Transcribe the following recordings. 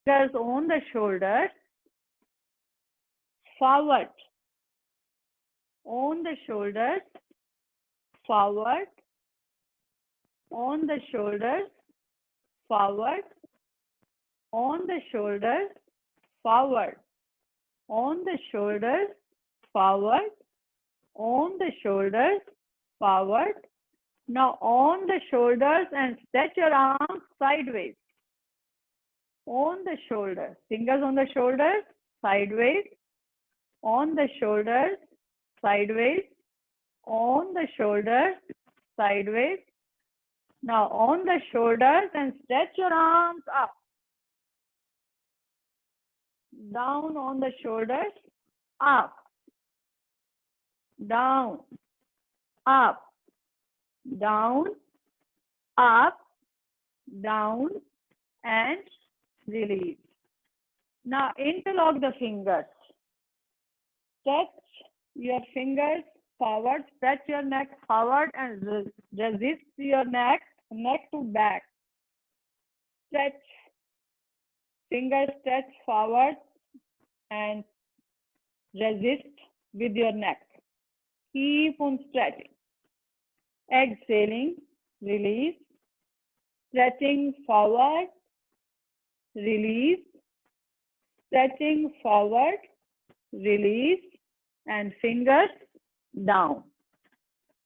fingers on the shoulders, forward, on the shoulders, forward, on the shoulders, forward, on the shoulders, forward, on the shoulders, forward, on the shoulders, forward. Now on the shoulders and stretch your arms sideways. On the shoulders, fingers on the shoulders, sideways, on the shoulders, sideways, on the shoulders, sideways. Now on the shoulders and stretch your arms up. Down on the shoulders, up, down, up, down, up, down, and release. Now interlock the fingers. Stretch your fingers forward, stretch your neck forward and resist your neck to back. Stretch, fingers stretch forward and resist with your neck. Keep on stretching. Exhaling, release. Stretching forward, release. Stretching forward, release, and fingers down.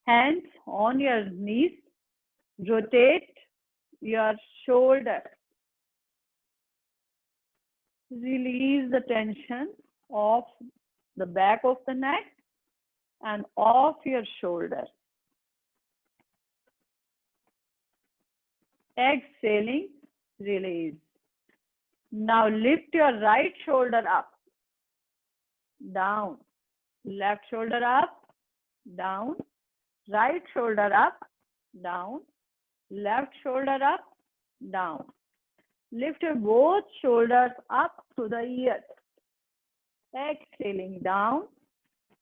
Hands on your knees. Rotate your shoulder. Release the tension of the back of the neck and off your shoulder. Exhaling, release. Now lift your right shoulder up, down, left shoulder up, down, right shoulder up, down, left shoulder up, down. Lift your both shoulders up to the ears. Exhaling down,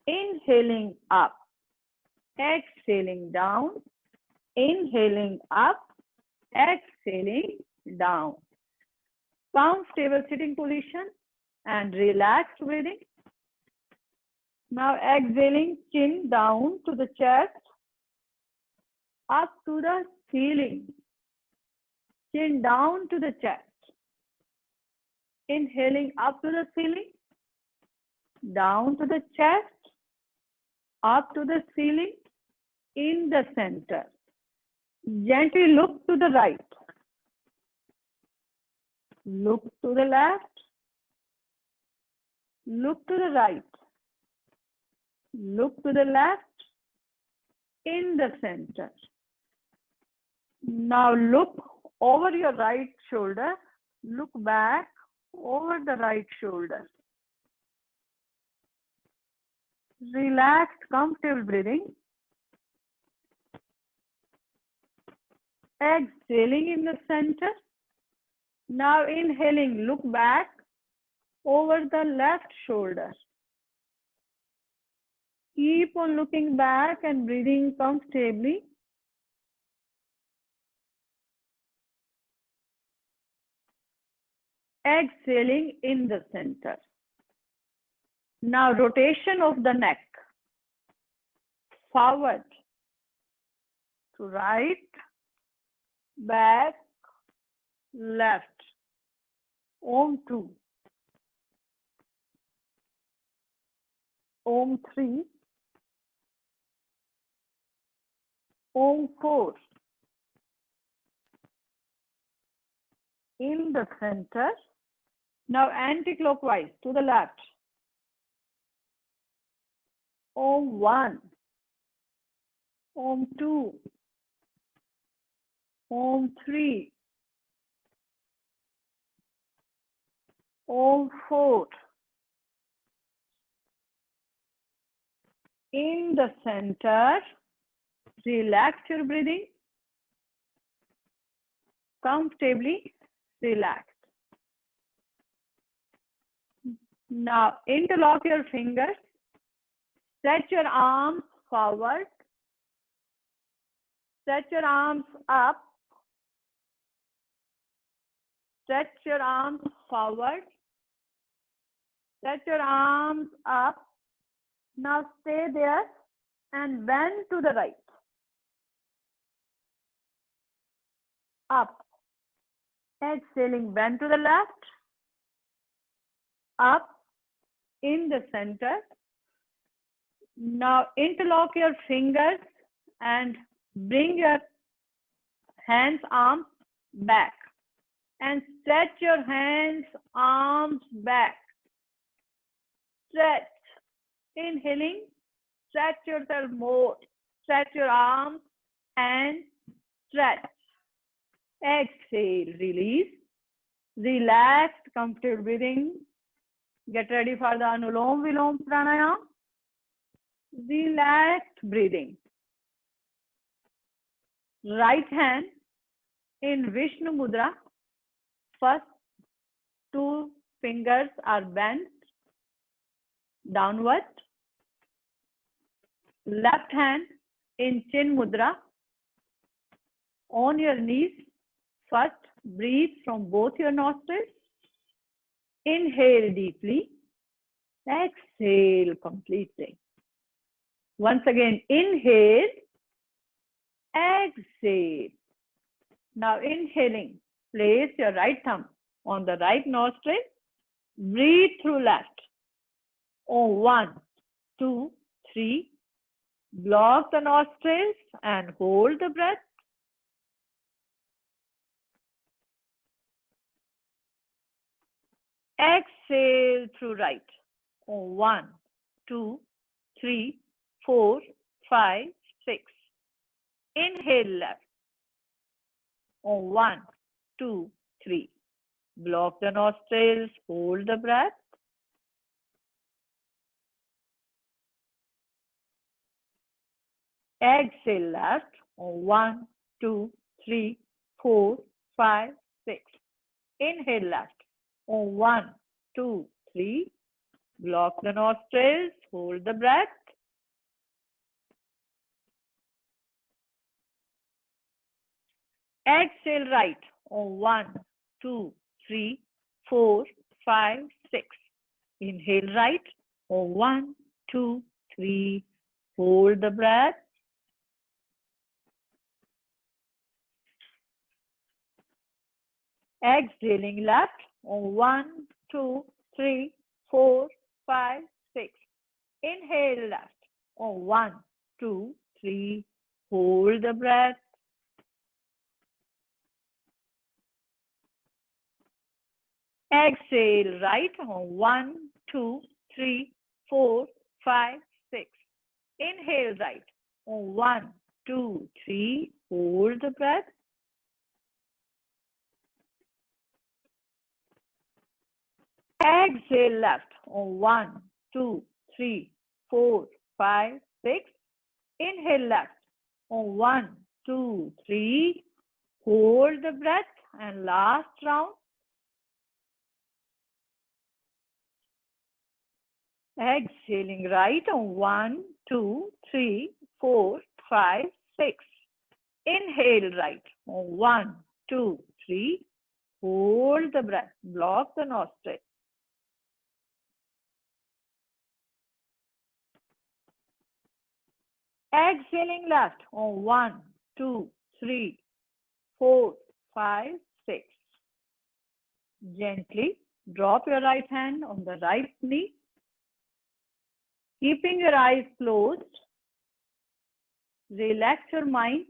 inhaling up, exhaling down, inhaling up, exhaling down. Comfortable sitting position and relaxed breathing. Now exhaling, chin down to the chest, up to the ceiling. Chin down to the chest. Inhaling up to the ceiling, down to the chest, up to the ceiling, in the center. Gently look to the right. Look to the left. Look to the right. Look to the left. In the center. Now look over your right shoulder. Look back over the right shoulder. Relaxed, comfortable breathing. Exhaling in the center. Now inhaling, look back over the left shoulder. Keep on looking back and breathing comfortably. Exhaling in the center. Now rotation of the neck. Forward to right, back, left. Om 2. Om 3. Om 4. In the center. Now anti-clockwise to the left. Om 1. Om 2. Om 3. Om 4. In the center, relax your breathing. Comfortably relaxed. Now interlock your fingers. Stretch your arms forward. Stretch your arms up. stretch your arms forward, stretch your arms up. Now stay there and bend to the right. Up. Exhaling, bend to the left. Up in the center. Now interlock your fingers and bring your hands, arms back. And stretch your hands, arms back. Stretch. Inhaling, stretch yourself more. Stretch your arms and stretch. Exhale, release. Relaxed, comfortable breathing. Get ready for the Anulom Vilom Pranayam. Relaxed breathing. Right hand in Vishnu Mudra. First two fingers are bent downward. Left hand in Chin Mudra. On your knees. First, breathe from both your nostrils. Inhale deeply. Exhale completely. Once again, inhale. Exhale. Now inhaling, place your right thumb on the right nostril. Breathe through left. On 1, 2, 3. Block the nostrils and hold the breath. Exhale through right. On 1, 2, 3, 4, 5, 6. Inhale left. On 1, 2, 3. Block the nostrils, hold the breath. Exhale left. On 1, 2, 3, 4, 5, 6. Inhale left. On 1, 2, 3. Block the nostrils, hold the breath. Exhale right. On 1, 2, 3, 4, 5, 6. Inhale right. On 1, 2, 3. Hold the breath. Exhaling left. On 1, 2, 3, 4, 5, 6. Inhale left. On 1, 2, 3. Hold the breath. Exhale right. On 1, 2, 3, 4, 5, 6. Inhale right. On 1, 2, 3. Hold the breath. Exhale left. On 1, 2, 3, 4, 5, 6. Inhale left. On 1, 2, 3. Hold the breath. And last round. Exhaling right. On 1, 2, 3, 4, 5, 6. Inhale right. On 1, 2, 3. Hold the breath. Block the nostril. Exhaling left. On 1, 2, 3, 4, 5, 6. Gently drop your right hand on the right knee. Keeping your eyes closed. Relax your mind.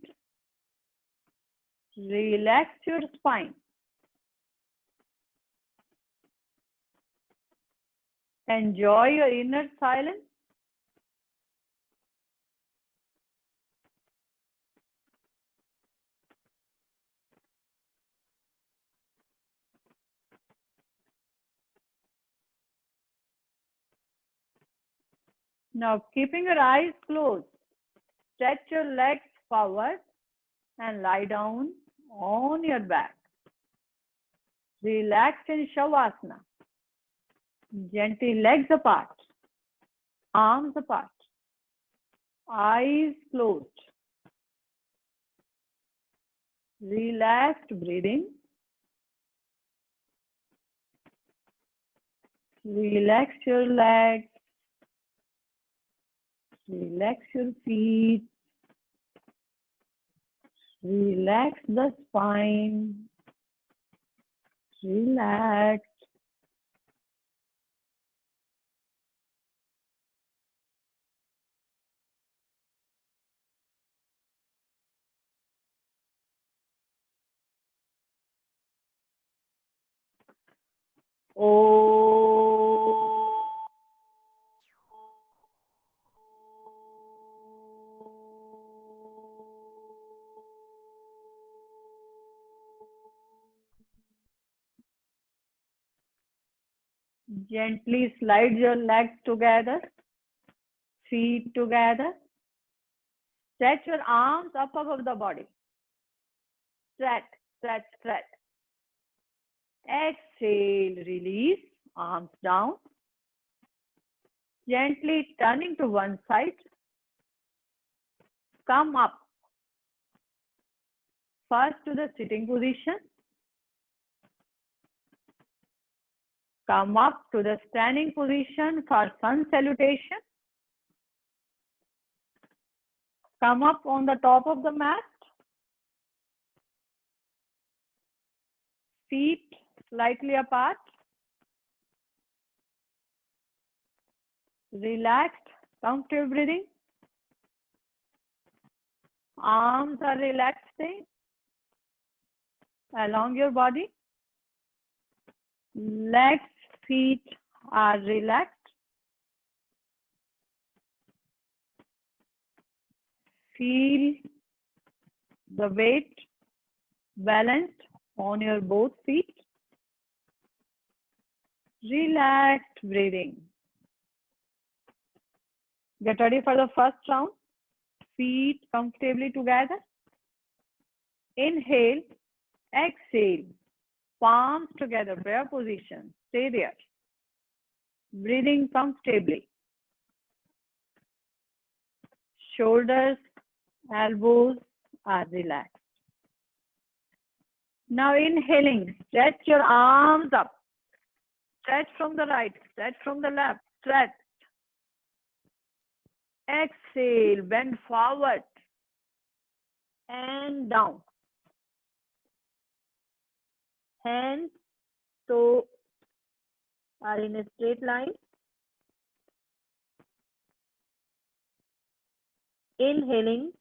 Relax your spine. Enjoy your inner silence. Now, keeping your eyes closed, stretch your legs forward and lie down on your back. Relax in Shavasana. Gently legs apart, arms apart, eyes closed. Relaxed breathing. Relax your legs. Relax your feet. Relax the spine. Relax. Oh. Gently slide your legs together, feet together. Stretch your arms up above the body. Stretch, stretch, stretch. Exhale, release, arms down. Gently turning to one side. Come up. First to the sitting position. Come up to the standing position for sun salutation. Come up on the top of the mat. Feet slightly apart. Relaxed, comfortable breathing. Arms are relaxing along your body. Legs, feet are relaxed. Feel the weight balanced on your both feet. Relaxed breathing. Get ready for the first round. Feet comfortably together. Inhale, exhale. Palms together, prayer position. Stay there. Breathing comfortably. Shoulders, elbows are relaxed. Now inhaling, stretch your arms up. Stretch from the right, stretch from the left, stretch. Exhale, bend forward and down. Hands, toes are in a straight line. Inhaling,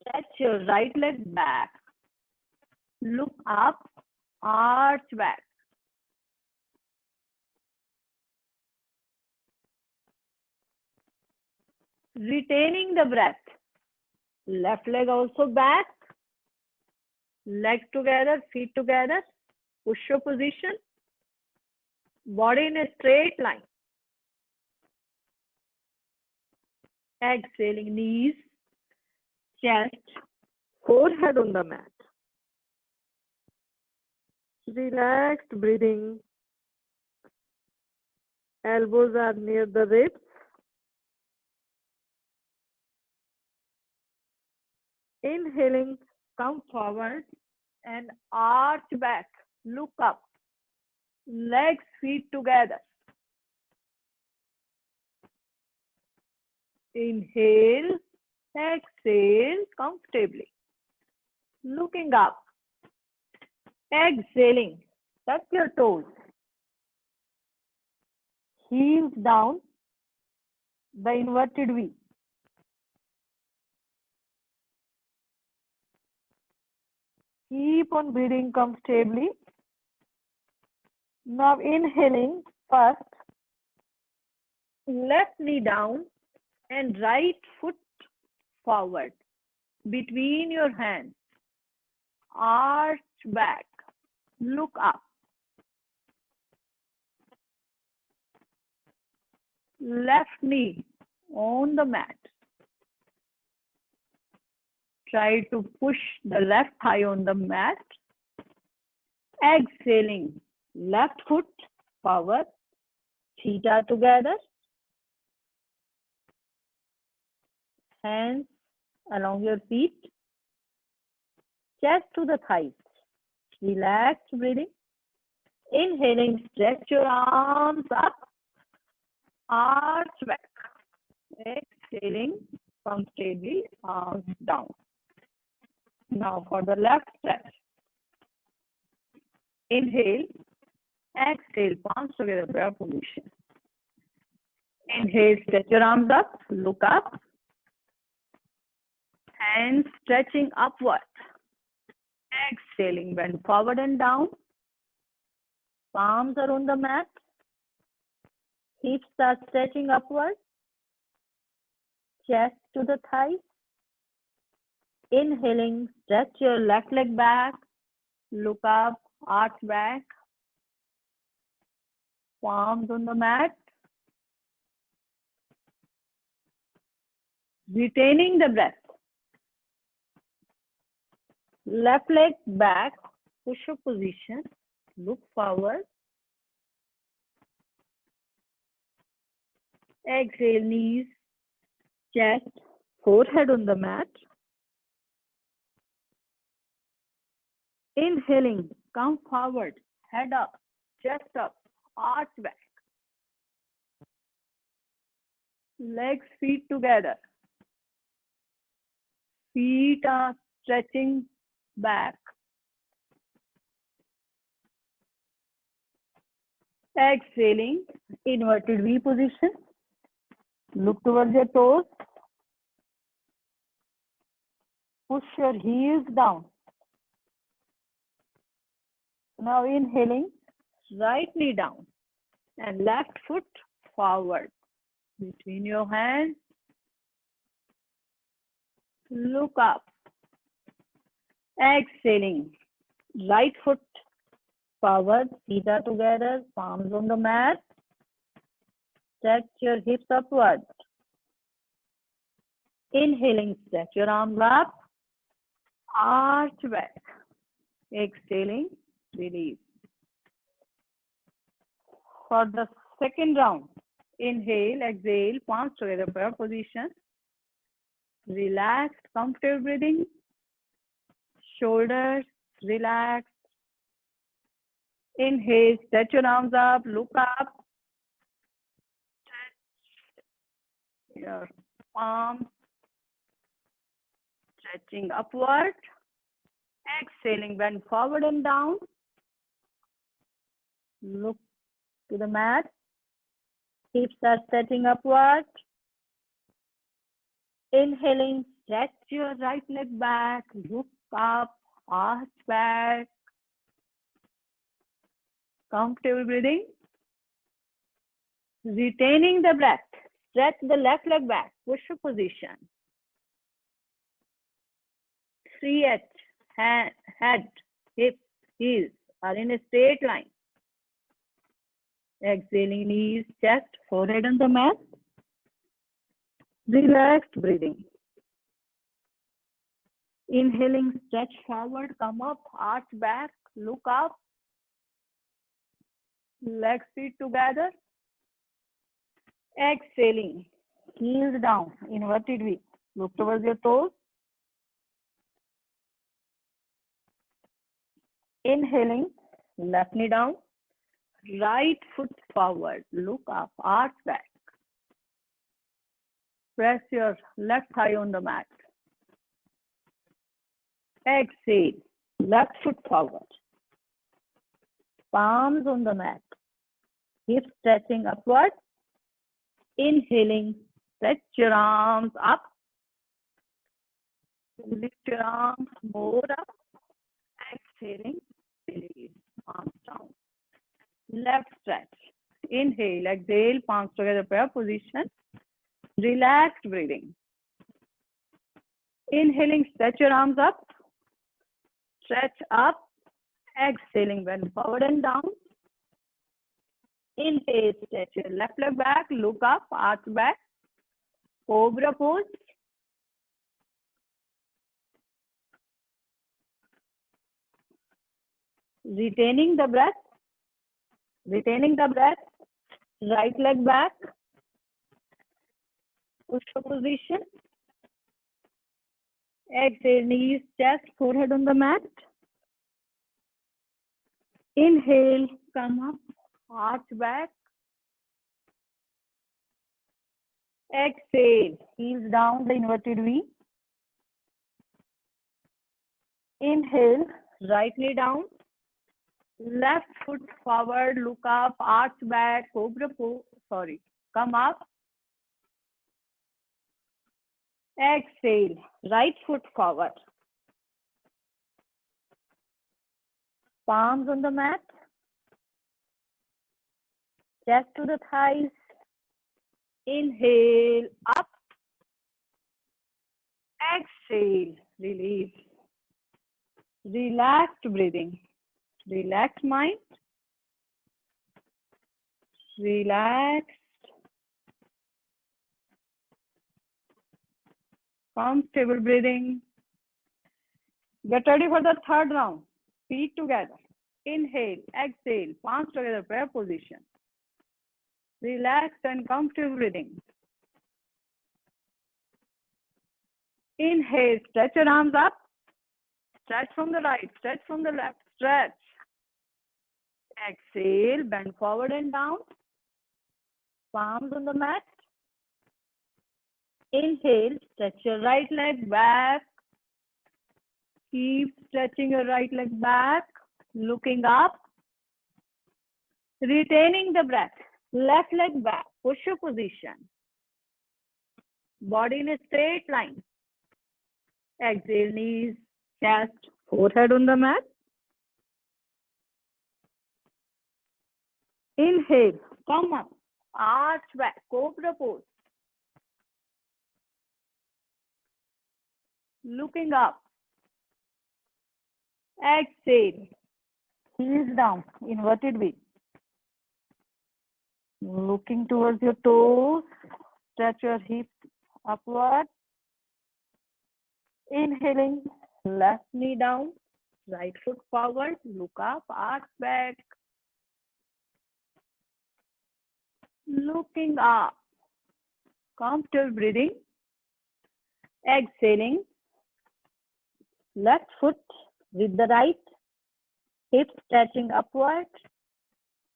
stretch your right leg back. Look up, arch back. Retaining the breath. Left leg also back. Legs together, feet together. Push-up position. Body in a straight line. Exhaling, knees, chest, forehead on the mat. Relaxed breathing. Elbows are near the ribs. Inhaling, come forward and arch back. Look up. Legs, feet together. Inhale, exhale comfortably. Looking up. Exhaling, touch your toes. Heels down, the inverted V. Keep on breathing comfortably. Now inhaling first, left knee down and right foot forward between your hands. Arch back. Look up. Left knee on the mat. Try to push the left thigh on the mat. Exhaling, left foot forward. Feet are together. Hands along your feet. Chest to the thighs. Relaxed breathing. Inhaling, stretch your arms up, arch back. Exhaling, comfortably, arms down. Now for the left stretch. Inhale, exhale, palms together, prayer position. Inhale, stretch your arms up, look up. Hands stretching upward. Exhaling, bend forward and down. Palms are on the mat. Hips are stretching upward. Chest to the thighs. Inhaling, stretch your left leg back. Look up, arch back. Palms on the mat. Retaining the breath. Left leg back, push-up position. Look forward. Exhale, knees, chest, forehead on the mat. Inhaling, come forward, head up, chest up, arch back. Legs, feet together. Feet are stretching back. Exhaling, inverted V position. Look towards your toes. Push your heels down. Now inhaling, right knee down and left foot forward. Between your hands, look up. Exhaling, right foot forward, feet are together, palms on the mat. Stretch your hips upward. Inhaling, stretch your arms up, arch back. Exhaling, release. For the second round, inhale, exhale, palms together, prayer position. Relaxed, comfortable breathing. Shoulders relaxed. Inhale, stretch your arms up, look up. Stretch your palms, stretching upward. Exhaling, bend forward and down. Look to the mat. Hips are stretching upward. Inhaling, stretch your right leg back, look up, arch back. Comfortable breathing. Retaining the breath. Stretch the left leg back, push-up position. 3H, head, hips, heels are in a straight line. Exhaling, knees, chest, forehead on the mat. Relaxed breathing. Inhaling, stretch forward, come up, arch back, look up. Legs, feet together. Exhaling, heels down, inverted V. Look towards your toes. Inhaling, left knee down, right foot forward, look up, arch back. Press your left thigh on the mat. Exhale, left foot forward. Palms on the mat. Hips stretching upward. Inhaling, stretch your arms up. Lift your arms more up. Exhaling, release, arms down. Left stretch. Inhale, exhale, palms together, prayer position. Relaxed breathing. Inhaling, stretch your arms up. Stretch up. Exhaling, bend forward and down. Inhale, stretch your left leg back, look up, arch back. Cobra pose. Retaining the breath. Retaining the breath. Right leg back. Push-up position. Exhale, knees, chest, forehead on the mat. Inhale, come up, arch back. Exhale, heels down, the inverted V. Inhale, right knee down. Left foot forward, look up, arch back, cobra pose. Sorry, come up. Exhale, right foot forward. Palms on the mat. Chest to the thighs. Inhale, up. Exhale, release. Relaxed breathing. Relaxed mind. Relaxed. Comfortable breathing. Get ready for the third round. Feet together. Inhale, exhale, palms together, prayer position. Relaxed and comfortable breathing. Inhale, stretch your arms up. Stretch from the right, stretch from the left, stretch. Exhale, bend forward and down. Palms on the mat. Inhale, stretch your right leg back. Keep stretching your right leg back. Looking up. Retaining the breath. Left leg back, push-up position. Body in a straight line. Exhale, knees, chest, forehead on the mat. Inhale, come up, arch back, cobra pose. Looking up. Exhale, heels down, inverted V. Looking towards your toes, stretch your hips upward. Inhaling, left knee down, right foot forward, look up, arch back. Looking up, comfortable breathing. Exhaling, left foot with the right, hips stretching upward,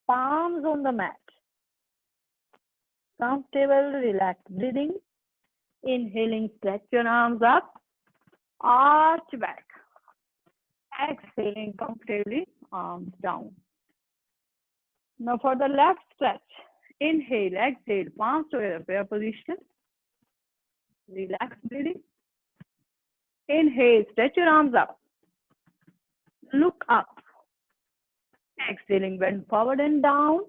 palms on the mat. Comfortable, relaxed breathing. Inhaling, stretch your arms up, arch back. Exhaling comfortably, arms down. Now for the left stretch, inhale, exhale, palms together, prayer position. Relaxed breathing. Inhale, stretch your arms up. Look up. Exhaling, bend forward and down.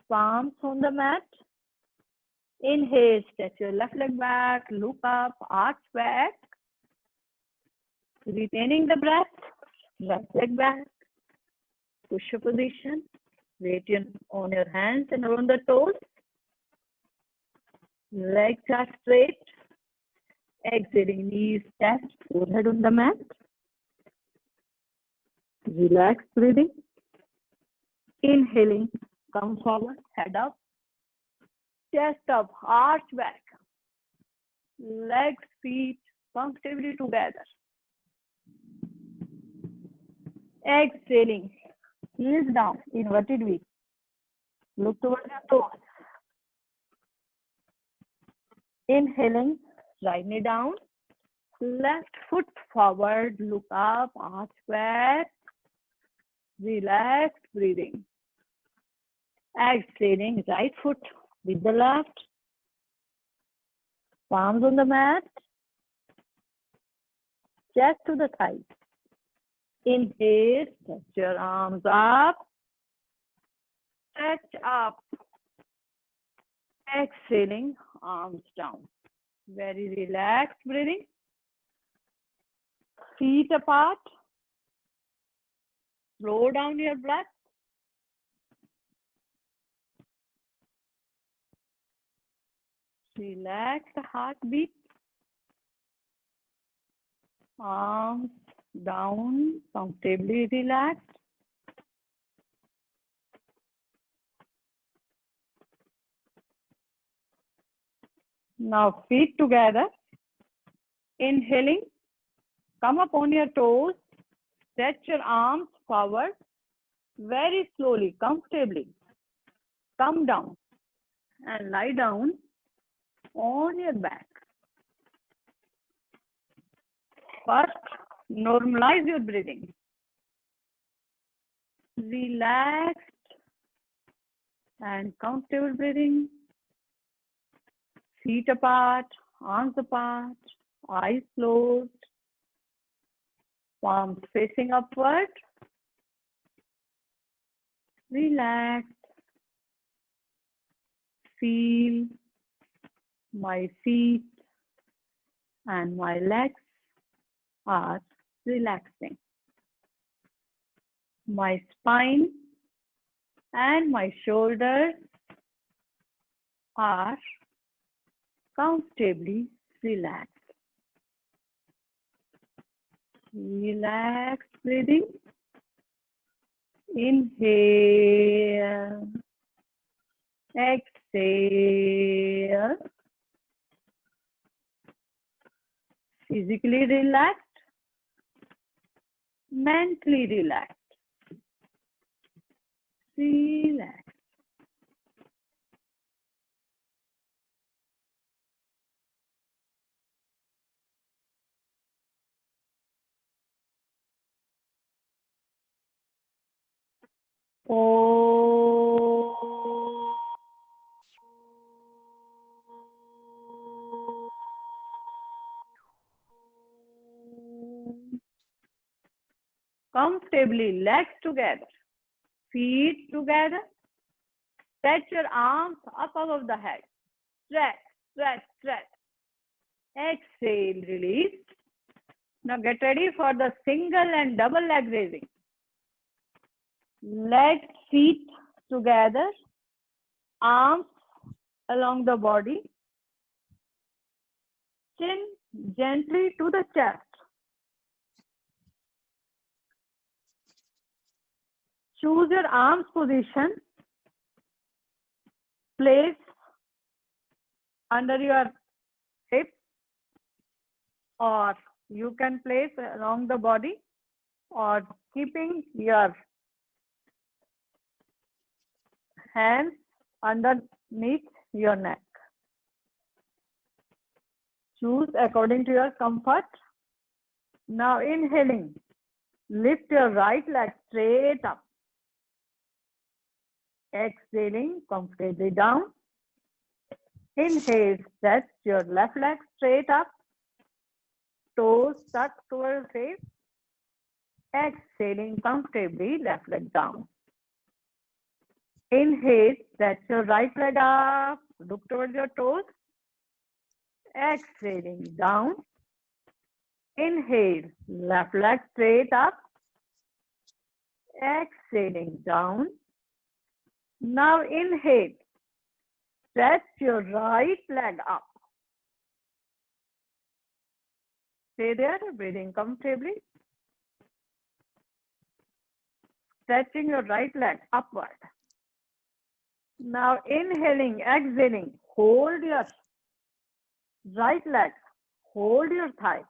Palms on the mat. Inhale, stretch your left leg back, look up, arch back. Retaining the breath, left leg back, push-up position. Weight on your hands and on the toes. Legs are straight. Exhaling, knees, chest, forehead on the mat. Relaxed breathing. Inhaling, come forward, head up. Chest up, arch back. Legs, feet comfortably together. Exhaling, heels down, inverted V. Look towards your toes. Inhaling, right knee down. Left foot forward, look up, arch back. Relaxed breathing. Exhaling, right foot with the left. Palms on the mat. Chest to the thighs. Inhale, stretch your arms up. Stretch up. Exhaling, arms down. Very relaxed breathing. Feet apart. Slow down your breath. Relax the heartbeat. Arms down, comfortably relaxed. Now feet together. Inhaling, come up on your toes. Stretch your arms forward very slowly, comfortably. Come down and lie down on your back. First, normalize your breathing. Relaxed and comfortable breathing. Feet apart, arms apart, eyes closed, palms facing upward. Relax. Feel my feet and my legs are relaxing. My spine and my shoulders are comfortably relaxed. Relaxed breathing. Inhale. Exhale. Physically relaxed. Mentally relaxed. Relax. Oh. Comfortably, legs together, feet together. Stretch your arms up above the head. Stretch, stretch, stretch. Exhale, release. Now get ready for the single and double leg raising. Legs, feet together, arms along the body, chin gently to the chest. Choose your arms position. Place under your hips, or you can place along the body, or keeping your hands underneath your neck. Choose according to your comfort. Now inhaling, lift your right leg straight up. Exhaling comfortably down. Inhale, stretch your left leg straight up. Toes tucked toward face. Exhaling comfortably, left leg down. Inhale, stretch your right leg up. Look towards your toes. Exhaling down. Inhale, left leg straight up. Exhaling down. Now inhale, stretch your right leg up. Stay there, breathing comfortably. Stretching your right leg upward. Now inhaling, exhaling, hold your right leg, hold your thigh.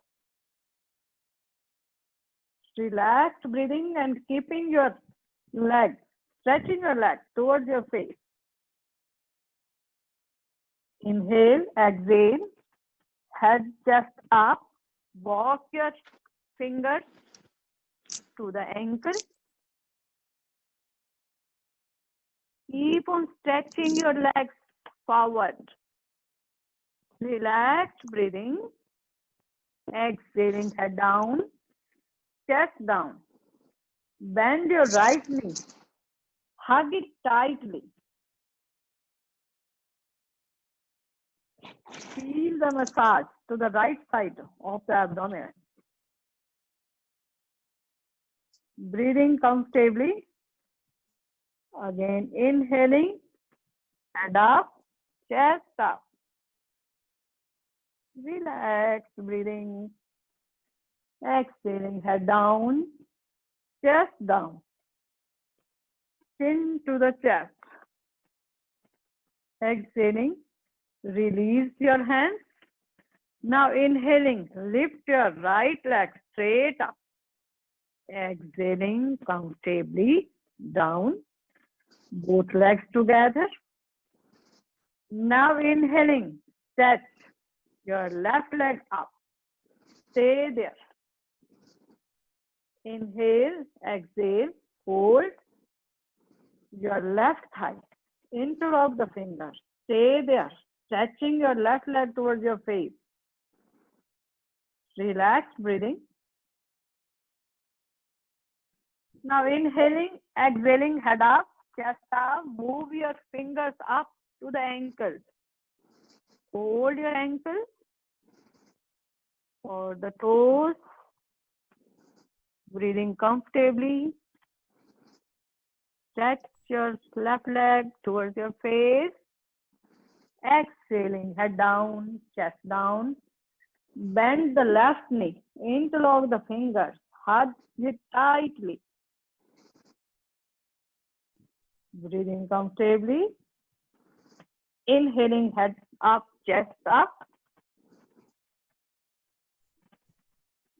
Relaxed breathing and keeping your leg, stretching your leg towards your face. Inhale, exhale, head just up, walk your fingers to the ankle. Keep on stretching your legs forward. Relaxed breathing. Exhaling, head down, chest down. Bend your right knee. Hug it tightly. Feel the massage to the right side of the abdomen. Breathing comfortably. Again, inhaling, head up, chest up. Relax, breathing. Exhaling, head down, chest down. Chin to the chest. Exhaling, release your hands. Now inhaling, lift your right leg straight up. Exhaling comfortably down. Both legs together. Now inhaling, stretch your left leg up. Stay there. Inhale, exhale, hold your left thigh. Interlock the fingers. Stay there, stretching your left leg towards your face. Relax breathing. Now inhaling, exhaling, head up, chest up. Move your fingers up to the ankles. Hold your ankles or the toes. Breathing comfortably. Stretch your left leg towards your face. Exhaling, head down, chest down. Bend the left knee. Interlock the fingers. Hug it tightly. Breathing comfortably. Inhaling, head up, chest up.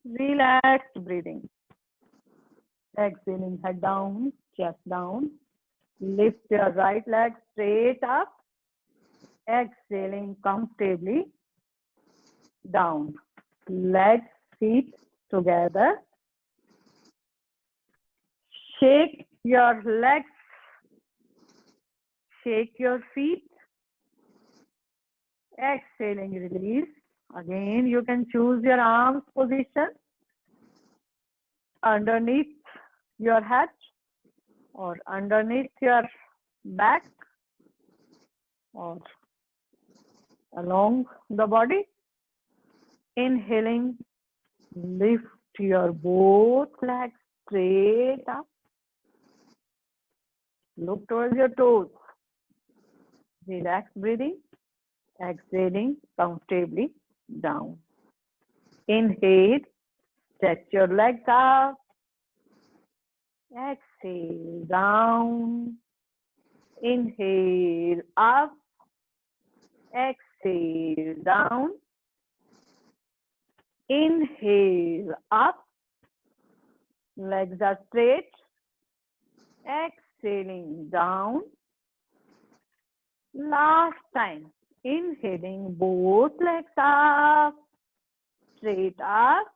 Relaxed breathing. Exhaling, head down, chest down. Lift your right leg straight up. Exhaling comfortably down. Legs, feet together. Shake your legs. Shake your feet. Exhaling, release. Again, you can choose your arms position underneath your head or underneath your back or along the body. Inhaling, lift your both legs straight up. Look towards your toes. Relax breathing. Exhaling comfortably down. Inhale, stretch your legs out. Exhale, down. Inhale, up. Exhale, down. Inhale, up. Legs are straight. Exhaling, down. Last time. Inhaling, both legs up. Straight up.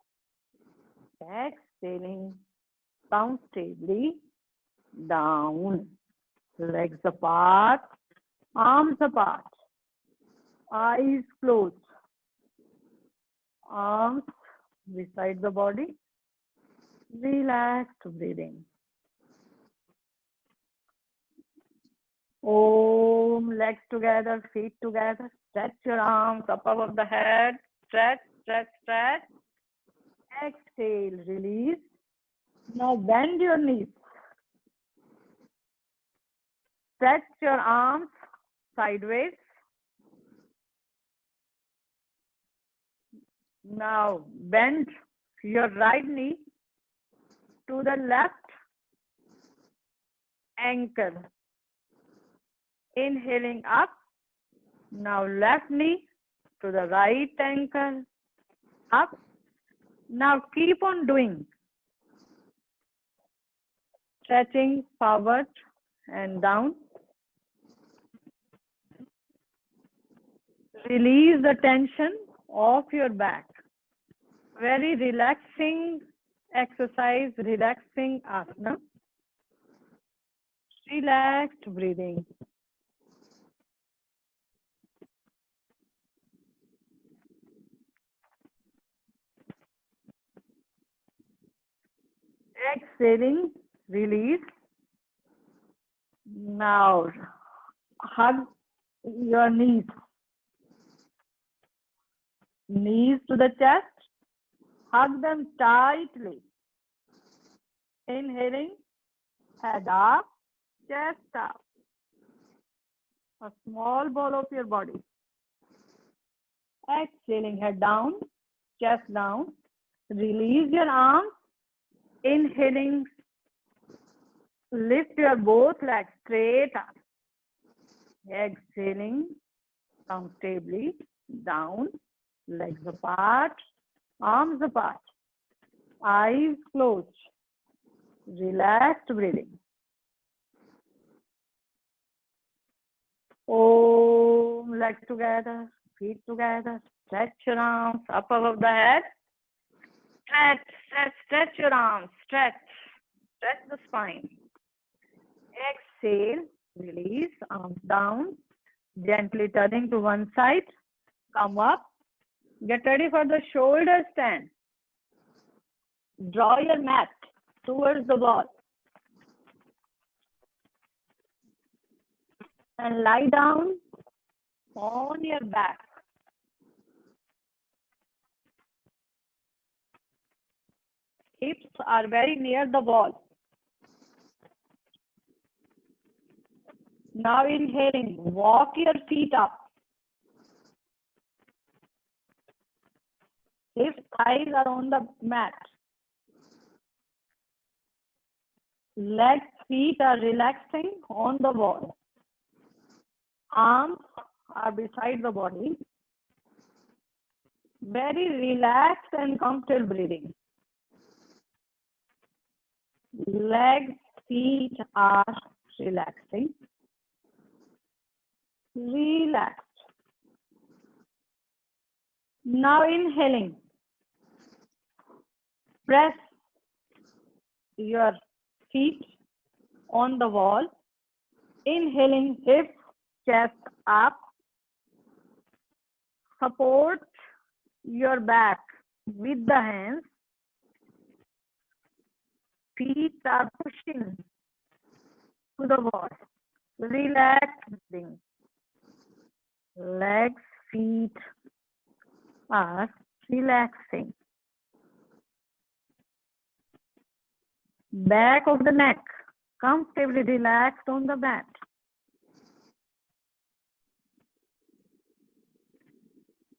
Exhaling comfortably down. Legs apart. Arms apart. Eyes closed. Arms beside the body. Relaxed breathing. Om, legs together, feet together. Stretch your arms up above the head. Stretch, stretch, stretch. Exhale, release. Now bend your knees. Stretch your arms sideways. Now bend your right knee to the left ankle. Inhaling up. Now left knee to the right ankle. Up. Now keep on doing. Stretching forward and down. Release the tension of your back. Very relaxing exercise, relaxing asana. Relaxed breathing. Exhaling, release. Now hug your knees. Knees to the chest. Hug them tightly. Inhaling, head up, chest up. A small ball of your body. Exhaling, head down, chest down. Release your arms. Inhaling, lift your both legs straight up. Exhaling comfortably down, legs apart, arms apart, eyes closed. Relaxed breathing. Om, legs together, feet together. Stretch your arms up above the head. Stretch, stretch, stretch your arms. Stretch, stretch the spine. Exhale, release, arms down. Gently turning to one side. Come up. Get ready for the shoulder stand. Draw your mat towards the wall. And lie down on your back. Hips are very near the wall. Now inhaling, walk your feet up. Hips, thighs are on the mat. Legs, feet are relaxing on the wall. Arms are beside the body. Very relaxed and comfortable breathing. Legs, feet are relaxing. Relaxed. Now inhaling. Press your feet on the wall. Inhaling, hips, chest up. Support your back with the hands. Feet are pushing to the wall. Relaxing. Legs, feet are relaxing. Back of the neck, comfortably relaxed on the mat.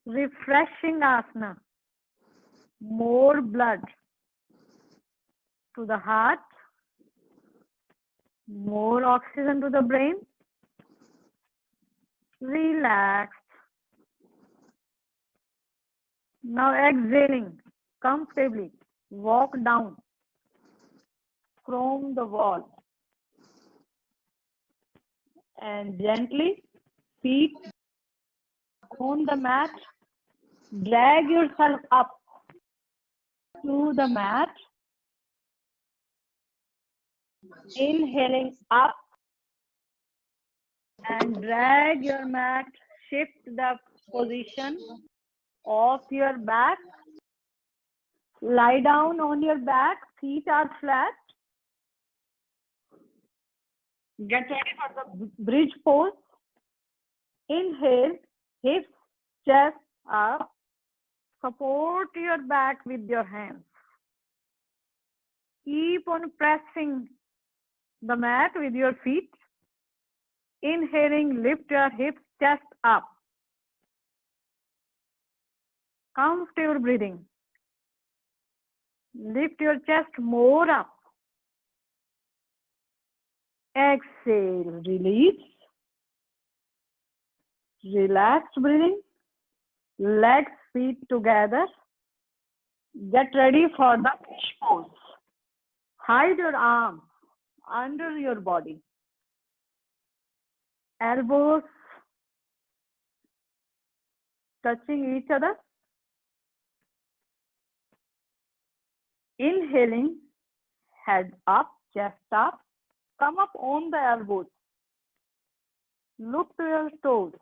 Refreshing asana. More blood to the heart. More oxygen to the brain. Relaxed. Now exhaling comfortably. Walk down from the wall. And gently, feet on the mat. Drag yourself up to the mat. Inhaling up. And drag your mat. Shift the position of your back. Lie down on your back. Feet are flat. Get ready for the bridge pose. Inhale, hips, chest up. Support your back with your hands. Keep on pressing the mat with your feet. Inhaling, lift your hips, chest up. Comfortable breathing. Lift your chest more up. Exhale, release. Relaxed breathing. Legs, feet together. Get ready for the fish pose. Hide your arms under your body. Elbows touching each other. Inhaling, head up, chest up. Come up on the elbows. Look to your toes.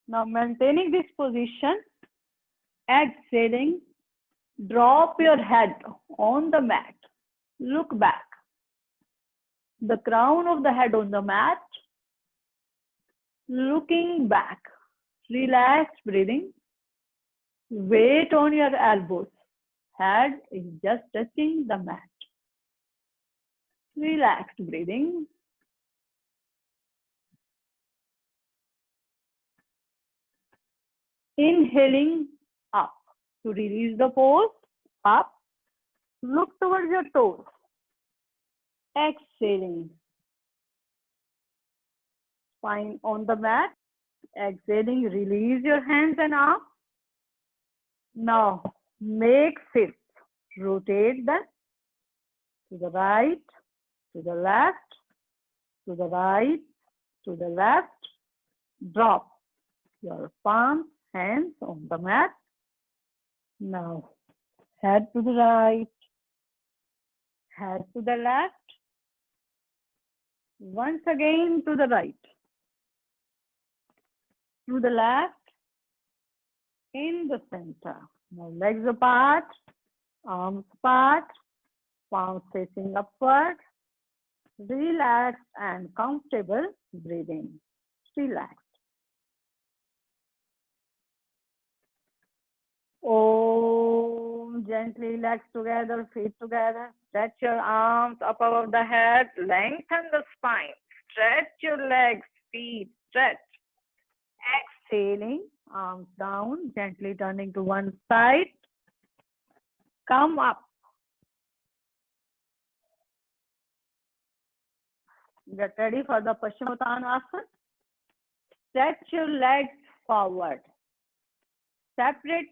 Now maintaining this position, exhaling, drop your head on the mat. Look back. The crown of the head on the mat. Looking back. Relaxed breathing. Weight on your elbows. Head is just touching the mat. Relaxed breathing. Inhaling up to release the pose. Up. Look towards your toes. Exhaling. Spine on the mat. Exhaling. Release your hands and arms. Now make fists. Rotate them to the right, to the left, to the right, to the left. Drop your palms, hands on the mat. Now, head to the right, head to the left. Once again to the right, to the left, in the center. Now, legs apart, arms apart, palms facing upward. Relaxed and comfortable breathing. Relaxed. Om. Gently legs together, feet together. Stretch your arms up above the head. Lengthen the spine. Stretch your legs, feet. Stretch. Exhaling, arms down, gently turning to one side. Come up. Get ready for the Paschimottanasana. Stretch your legs forward. Separate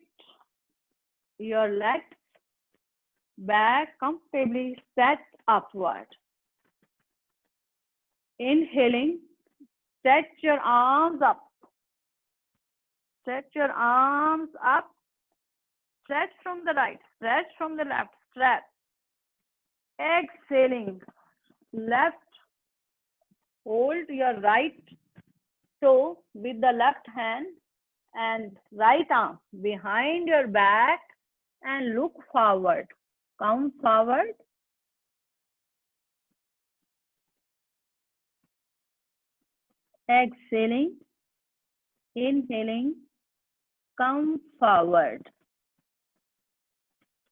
your legs back comfortably, set upward. Inhaling, stretch your arms up. Stretch your arms up. Stretch from the right, stretch from the left, stretch. Exhaling, left. Hold your right toe with the left hand and right arm behind your back and look forward. Come forward. Exhaling, inhaling, come forward.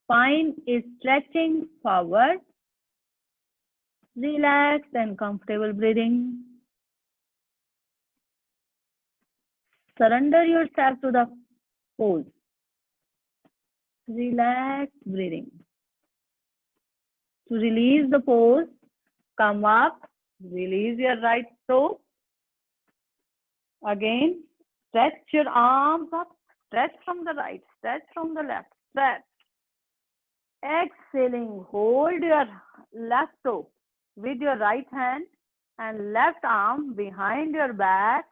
Spine is stretching forward. Relaxed and comfortable breathing. Surrender yourself to the pose. Relaxed breathing. To release the pose, come up, release your right toe. Again, stretch your arms up, stretch from the right, stretch from the left, stretch. Exhaling, hold your left toe with your right hand and left arm behind your back.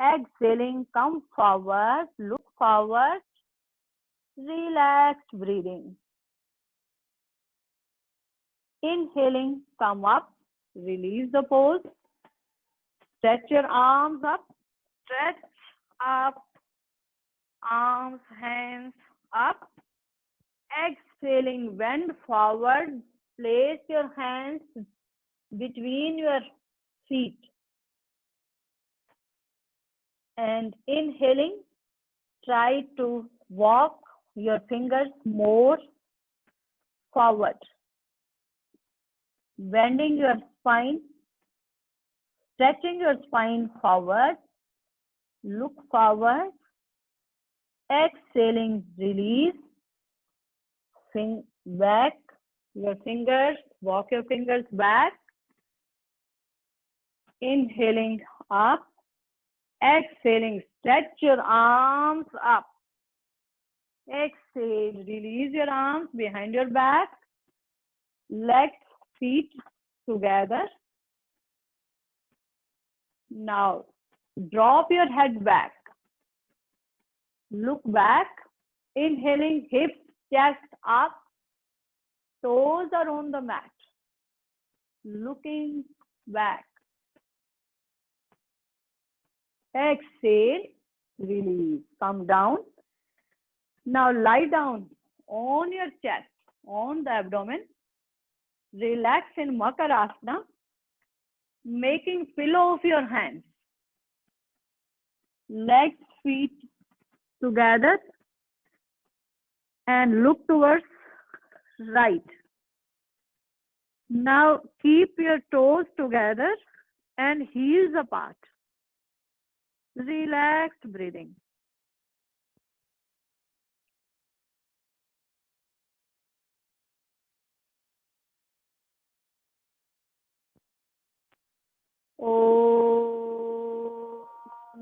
Exhaling, come forward, look forward, relaxed breathing. Inhaling, come up, release the pose, stretch your arms up, stretch up, arms, hands up. Exhaling, bend forward, place your hands between your feet. And inhaling, try to walk your fingers more forward. Bending your spine, stretching your spine forward, look forward. Exhaling, release, back your fingers, walk your fingers back. Inhaling up, exhaling, stretch your arms up. Exhale, release your arms behind your back, legs, feet together. Now, drop your head back. Look back. Inhaling, hips, chest up. Toes are on the mat. Looking back. Exhale, release. Come down. Now lie down on your chest, on the abdomen. Relax in Makarasana, making pillow of your hands. Legs, feet together and look towards right. Now keep your toes together and heels apart. Relaxed breathing. Oh,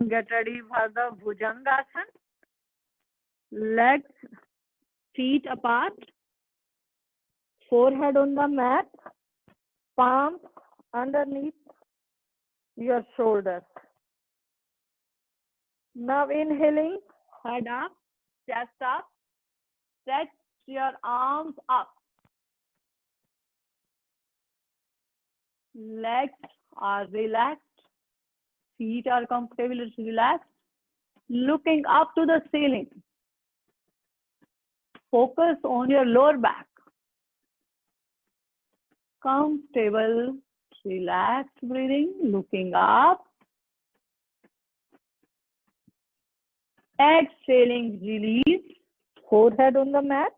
get ready for the Bhujangasana. Legs, feet apart. Forehead on the mat, palms underneath your shoulders. Now inhaling, head up, chest up, stretch your arms up. Legs are relaxed, feet are comfortably relaxed, looking up to the ceiling. Focus on your lower back. Comfortable, relaxed breathing, looking up. Exhaling, release, forehead on the mat.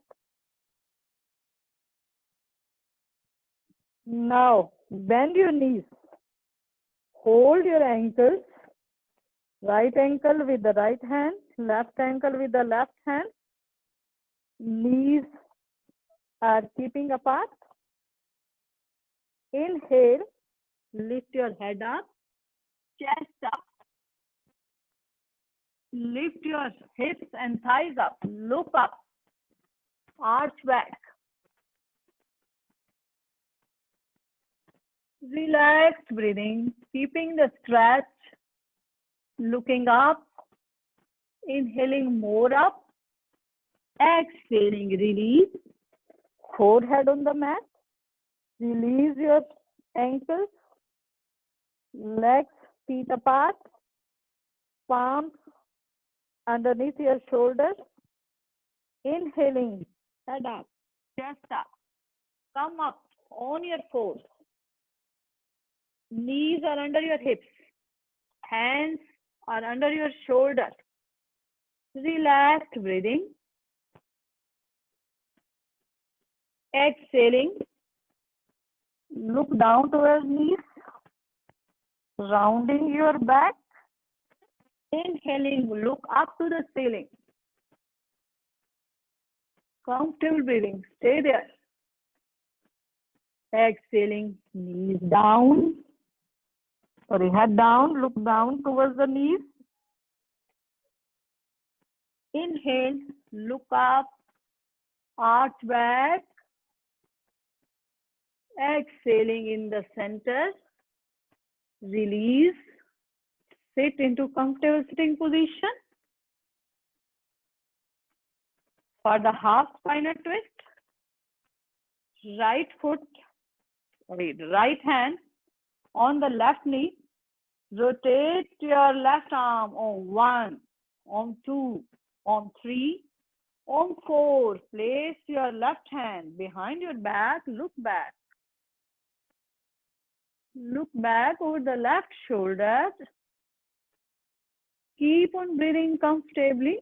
Now, bend your knees. Hold your ankles. Right ankle with the right hand, left ankle with the left hand. Knees are keeping apart. Inhale, lift your head up, chest up. Lift your hips and thighs up. Look up. Arch back. Relaxed breathing, keeping the stretch. Looking up. Inhaling more up. Exhaling, release. Forehead on the mat. Release your ankles. Legs, feet apart. Palms underneath your shoulders. Inhaling, head up, chest up. Come up on your toes. Knees are under your hips. Hands are under your shoulders. Relaxed breathing. Exhaling. Look down towards knees. Rounding your back. Inhaling, look up to the ceiling. Comfortable breathing. Stay there. Exhaling, knees down. Sorry, head down. Look down towards the knees. Inhale, look up. Arch back. Exhaling in the center. Release. Sit into comfortable sitting position. For the half spinal twist, right hand on the left knee. Rotate your left arm on 1, on 2, on 3, on 4. Place your left hand behind your back. Look back. Look back over the left shoulder. Keep on breathing comfortably.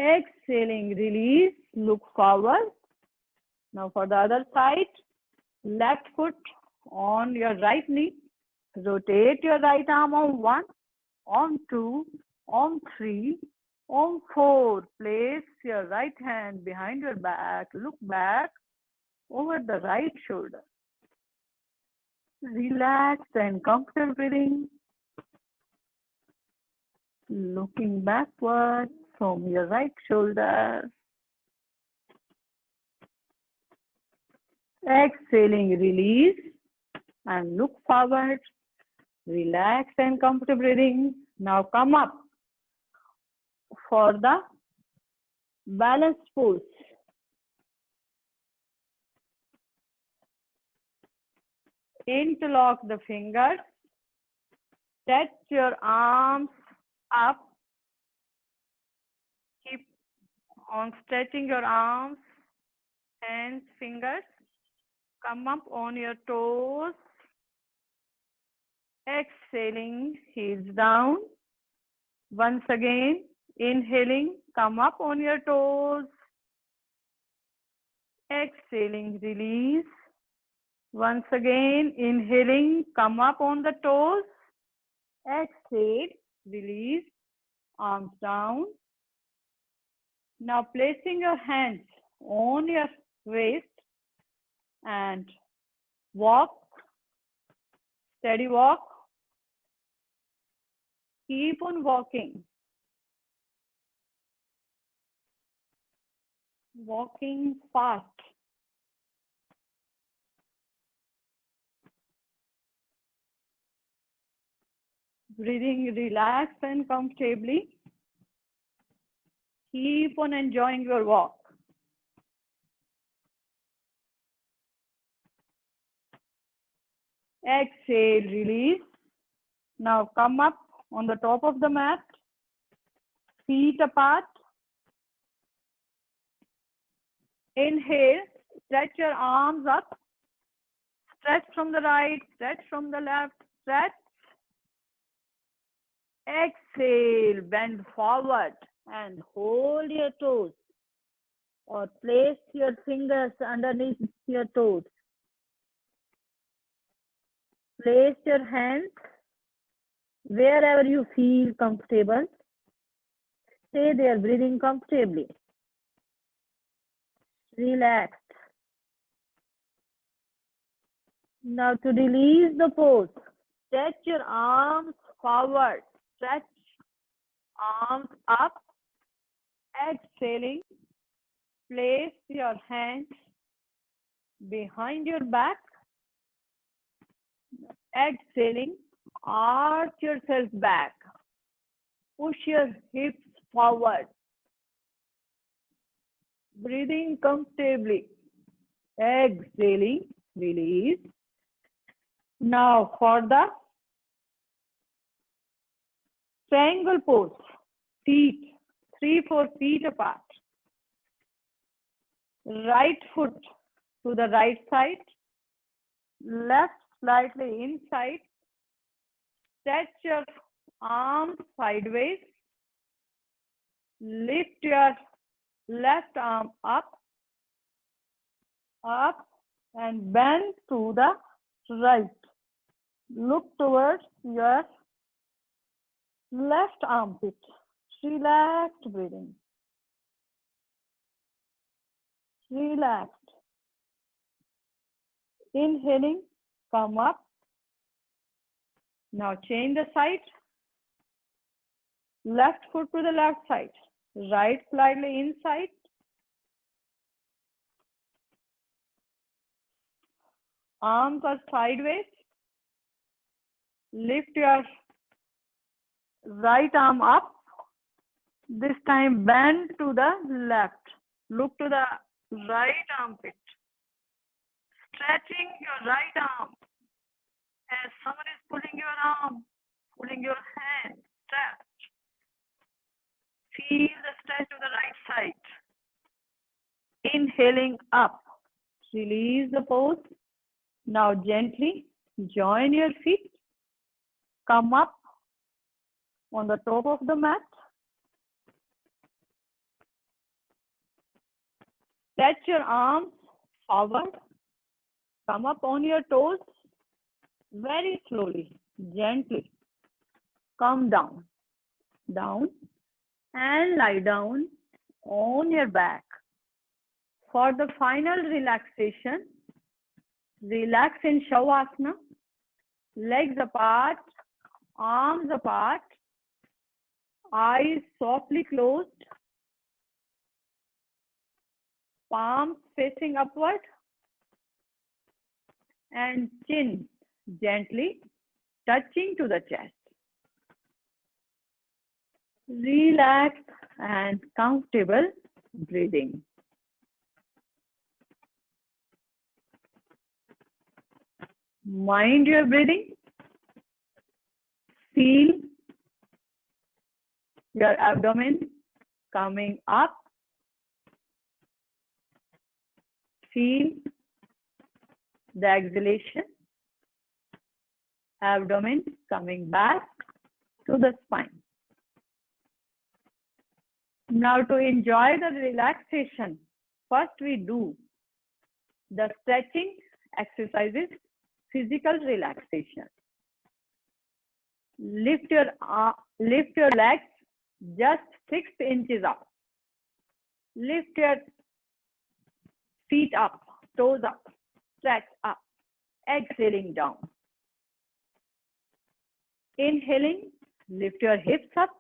Exhaling, release, look forward. Now for the other side, left foot on your right knee. Rotate your right arm on 1, on 2, on 3, on 4. Place your right hand behind your back. Look back over the right shoulder. Relaxed and comfortable breathing. Looking backward from your right shoulder. Exhaling, release and look forward. Relax and comfortable breathing. Now come up for the balance pose. Interlock the fingers. Stretch your arms up. Keep on stretching your arms, hands, fingers. Come up on your toes. Exhaling, heels down. Once again, inhaling, come up on your toes. Exhaling, release. Once again, inhaling, come up on the toes. Exhale, release, arms down. Now placing your hands on your waist and walk, steady walk. Keep on walking. walking fast. Breathing relaxed and comfortably. Keep on enjoying your walk. Exhale, release. Now come up on the top of the mat, feet apart. Inhale, stretch your arms up. Stretch from the right, stretch from the left, stretch. Exhale, bend forward and hold your toes or place your fingers underneath your toes. Place your hands wherever you feel comfortable. Stay there, breathing comfortably. Relax. Now to release the pose, stretch your arms forward. Stretch arms up. Exhaling. Place your hands behind your back. Exhaling. Arch yourself back. Push your hips forward. Breathing comfortably. Exhaling. Release. Now for the triangle pose. Feet 3-4 feet apart. Right foot to the right side. Left slightly inside. Stretch your arms sideways. Lift your left arm up, and bend to the right. Look towards your left armpit. Relaxed breathing. Relaxed. Inhaling, come up. Now change the side. Left foot to the left side. Right slightly inside. Arms are sideways. Lift your right arm up. This time bend to the left. Look to the right armpit. Stretching your right arm as someone is pulling your arm, pulling your hand. Stretch. Feel the stretch to the right side. Inhaling up. Release the pose. Now gently join your feet. Come up on the top of the mat. Stretch your arms forward. Come up on your toes. Very slowly, gently. Come down. Down. And lie down on your back. For the final relaxation, relax in Shavasana. Legs apart, arms apart, eyes softly closed, palms facing upward, and chin gently touching to the chest. Relax and comfortable breathing. Mind your breathing. Feel your abdomen coming up. Feel the exhalation. Abdomen coming back to the spine. Now to enjoy the relaxation, first we do the stretching exercises, physical relaxation. Lift your legs just 6 inches up. Lift your feet up, toes up, stretch up, exhaling down. Inhaling, lift your hips up,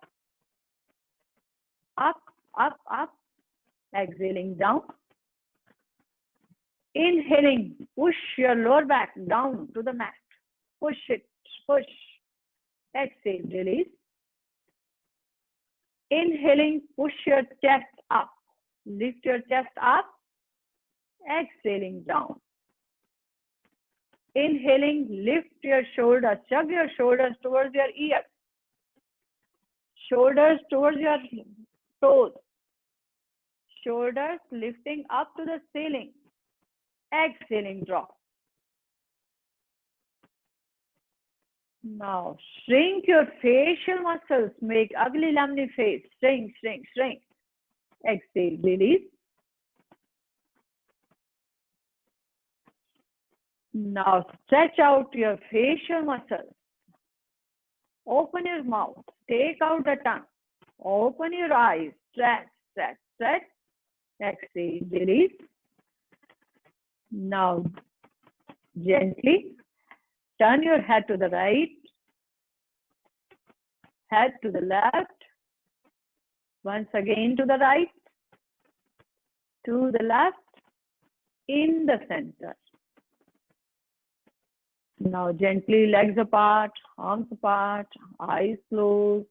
up, up, up, Exhaling down. Inhaling, push your lower back down to the mat. Push it, push. Exhale, release. Inhaling, push your chest up. Lift your chest up. Exhaling down. Inhaling, lift your shoulders, shrug your shoulders towards your ears. Shoulders towards your toes. Shoulders lifting up to the ceiling. Exhaling, drop. Now shrink your facial muscles. Make ugly lamely face. Shrink, shrink, shrink. Exhale, release. Now stretch out your facial muscles. Open your mouth. Take out the tongue. Open your eyes. Stretch, stretch, stretch. Exhale, release. Now gently turn your head to the right, head to the left, once again to the right, to the left, in the center. Now gently legs apart, arms apart, eyes closed.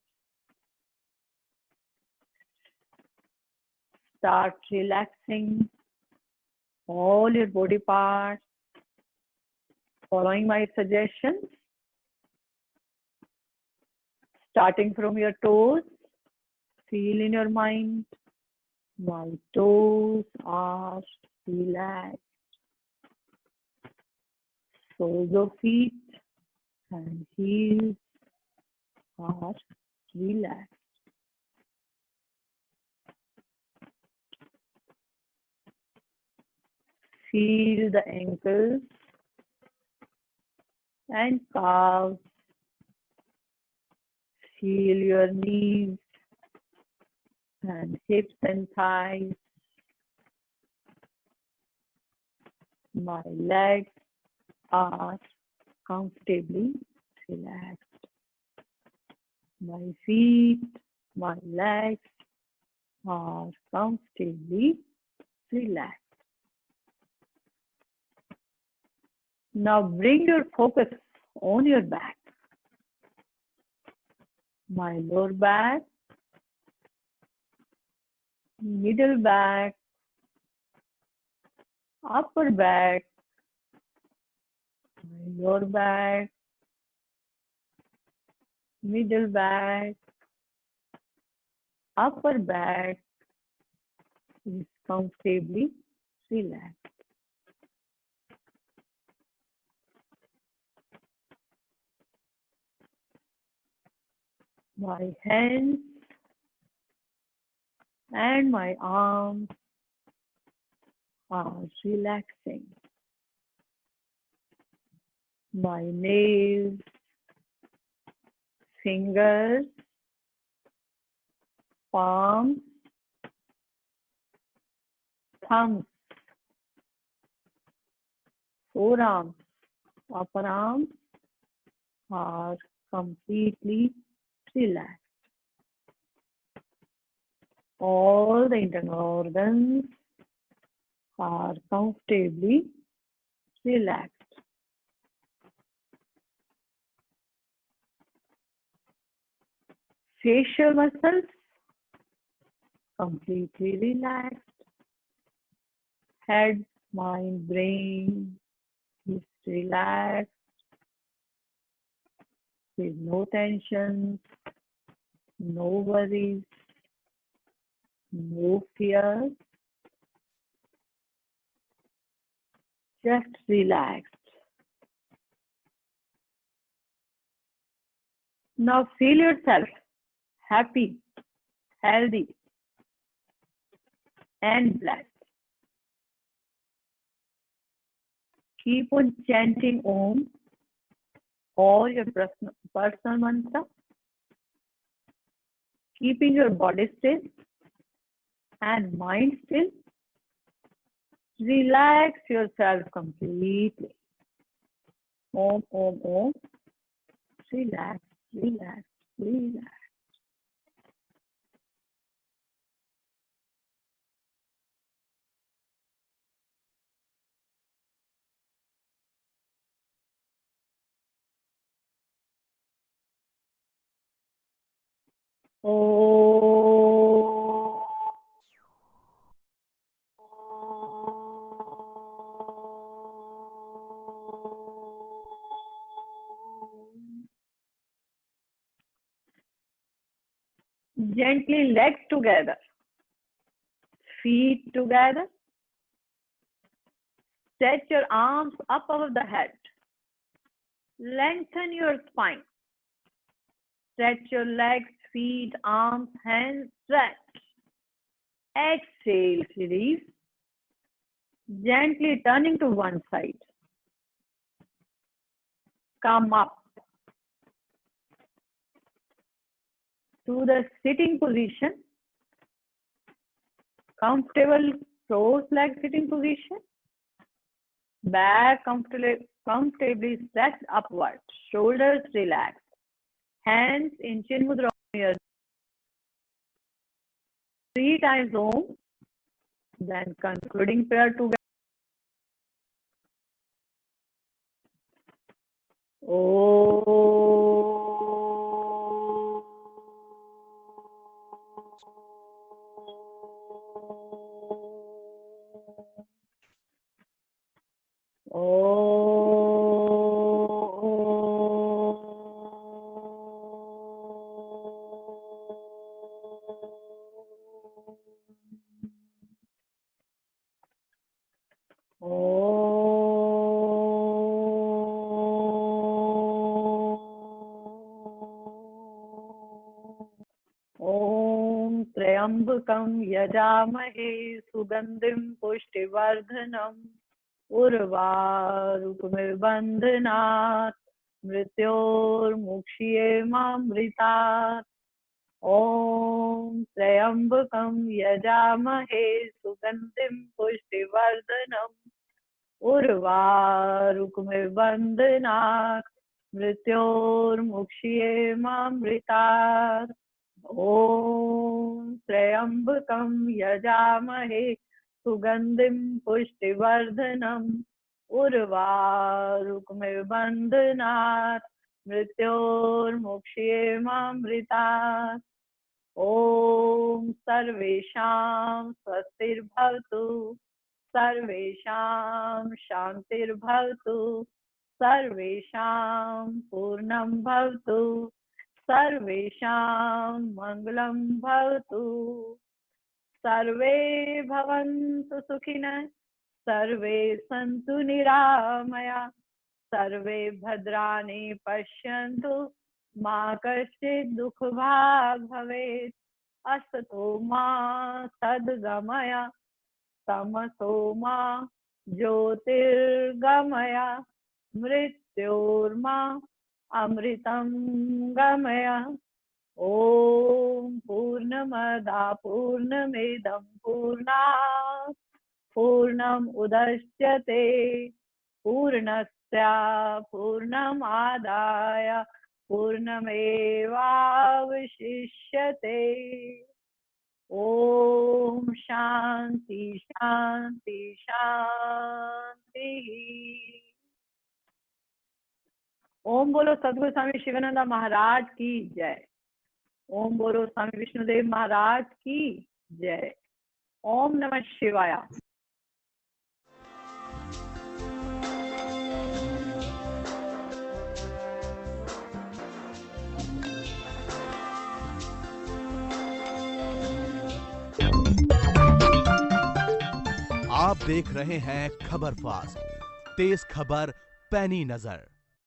Start relaxing all your body parts, following my suggestions. Starting from your toes, feel in your mind, my toes are relaxed. Soles of feet and heels are relaxed. Feel the ankles and calves. Feel your knees and hips and thighs. My legs are comfortably relaxed. My feet, my legs are comfortably relaxed. Now bring your focus on your back. My lower back, middle back, upper back, my lower back, middle back, upper back is comfortably relaxed. My hands and my arms are relaxing. My nails, fingers, palms, thumbs, forearms, upper arms are completely relaxed. All the internal organs are comfortably relaxed. Facial muscles completely relaxed. Head, mind, brain is relaxed with no tensions, no worries, no fears. Just relaxed. Now feel yourself happy, healthy, and blessed. Keep on chanting Om or your personal mantra, keeping your body still and mind still. Relax yourself completely. Om, Om, Om. Relax, relax, relax. Oh. Gently legs together, feet together. Stretch your arms up above the head. Lengthen your spine. Stretch your legs, feet, arms, hands, stretch. Exhale, release. Gently turning to one side. Come up to the sitting position. Comfortable cross-leg sitting position. Back comfortably stretched upward. Shoulders relaxed. Hands in Chin Mudra. 3 times Om. Then concluding prayer together. ॐ त्र्यम्बकं यजामहे सुगन्धिं पुष्टिवर्धनम् उर्वारुकमिर्बन्धनात् मृत्योर्मुक्षयेमामृतात् ॐ त्र्यम्बकं यजामहे सुगन्धिं पुष्टिवर्धनम् उर्वारुकमिर्बन्धनात् मृत्योर्मुक्षयेमामृतात् ॐ त्र्यम्बकं यजामहे सुगन्धिं पुष्टिवर्धनम् उर्वारुकमिर्बन्धनात् मृत्योर्मुक्षयेमामृतात् ॐ सर्वेषां स्वस्तिर्भवतु सर्वेषां शान्तिर्भवतु सर्वेषां पूर्णं भवतु सर्वेषां मङ्गलं भवतु सर्वे भवन्तु सुखिनः सर्वे सन्तु निरामया सर्वे भद्राणि पश्यन्तु मा कश्चित् दुःखभाग् भवेत् असतो मा सद्गमय तमसो मा ज्योतिर्गमय मृत्योर्मा अमृतं गमय ॐ पूर्णमदा पूर्णमिदं पूर्णात् पूर्णम् उदच्यते पूर्णस्य पूर्णमादाय पूर्णमेवावशिष्यते ॐ शान्ति शान्ति शान्तिः। ओम बोलो सदगुरु स्वामी शिवानंद महाराज की जय। ओम बोलो स्वामी विष्णुदेव महाराज की जय। ओम नमः शिवाय। आप देख रहे हैं खबर फास्ट, तेज खबर पैनी नजर।